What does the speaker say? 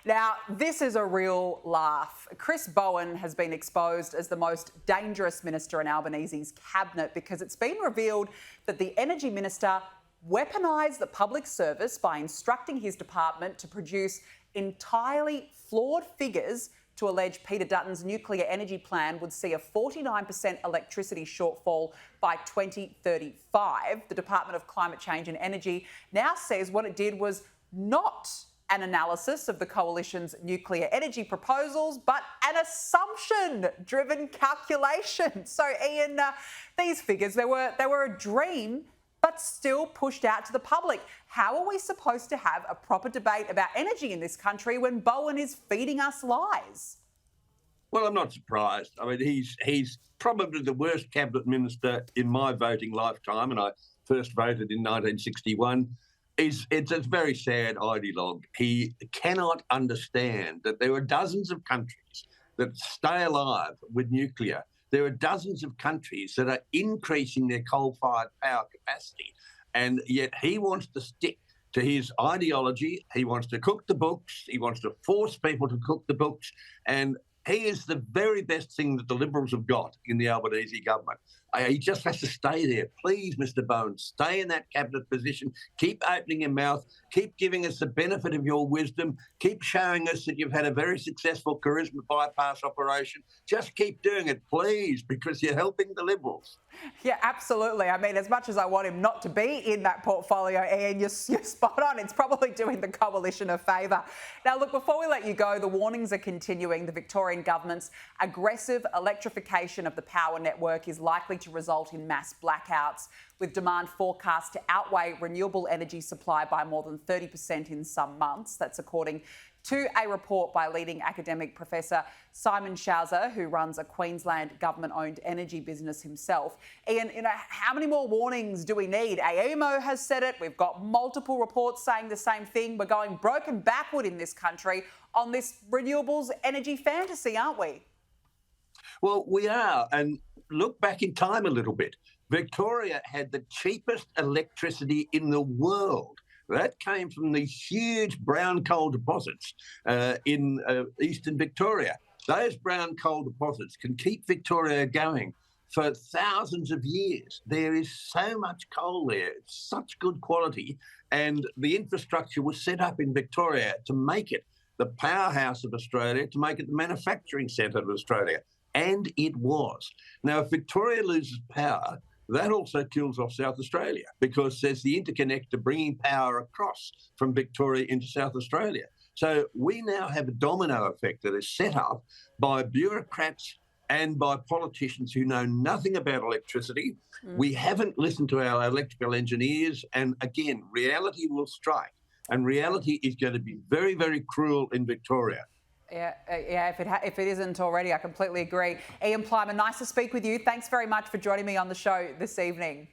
Now, this is a real laugh. Chris Bowen has been exposed as the most dangerous minister in Albanese's cabinet because it's been revealed that the Energy Minister weaponised the public service by instructing his department to produce entirely flawed figures to allege Peter Dutton's nuclear energy plan would see a 49% electricity shortfall by 2035. The Department of Climate Change and Energy now says what it did was not an analysis of the coalition's nuclear energy proposals, but an assumption-driven calculation. So, Ian, these figures, they were a dream, but still pushed out to the public. How are we supposed to have a proper debate about energy in this country when Bowen is feeding us lies? Well, I'm not surprised. I mean, he's probably the worst cabinet minister in my voting lifetime, and I first voted in 1961. It's a very sad ideologue. He cannot understand that there are dozens of countries that stay alive with nuclear. There are dozens of countries that are increasing their coal-fired power capacity, and yet he wants to stick to his ideology. He wants to cook the books. He wants to force people to cook the books, and he is the very best thing that the Liberals have got in the Albanese government. He just has to stay there. Please, Mr. Bowen, stay in that cabinet position. Keep opening your mouth. Keep giving us the benefit of your wisdom. Keep showing us that you've had a very successful charisma bypass operation. Just keep doing it, please, because you're helping the Liberals. Yeah, absolutely. I mean, as much as I want him not to be in that portfolio, Ian, you're spot on. It's probably doing the coalition a favour. Now, look, before we let you go, the warnings are continuing. The Victorian government's aggressive electrification of the power network is likely to result in mass blackouts, with demand forecast to outweigh renewable energy supply by more than 30% in some months. That's according to a report by leading academic Professor Simon Schauser, who runs a Queensland government-owned energy business himself. Ian, how many more warnings do we need? AEMO has said it. We've got multiple reports saying the same thing. We're going broken backward in this country on this renewables energy fantasy, aren't we? Well, we are. And look back in time a little bit. Victoria had the cheapest electricity in the world. That came from these huge brown coal deposits in eastern Victoria. Those brown coal deposits can keep Victoria going for thousands of years. There is so much coal there, it's such good quality, and the infrastructure was set up in Victoria to make it the powerhouse of Australia, to make it the manufacturing centre of Australia, and it was. Now, if Victoria loses power, that also kills off South Australia because there's the interconnector bringing power across from Victoria into South Australia. So we now have a domino effect that is set up by bureaucrats and by politicians who know nothing about electricity. We haven't listened to our electrical engineers. And again, reality will strike. And reality is going to be very, very cruel in Victoria. Yeah, if it isn't already, I completely agree. Ian Plimer, nice to speak with you. Thanks very much for joining me on the show this evening.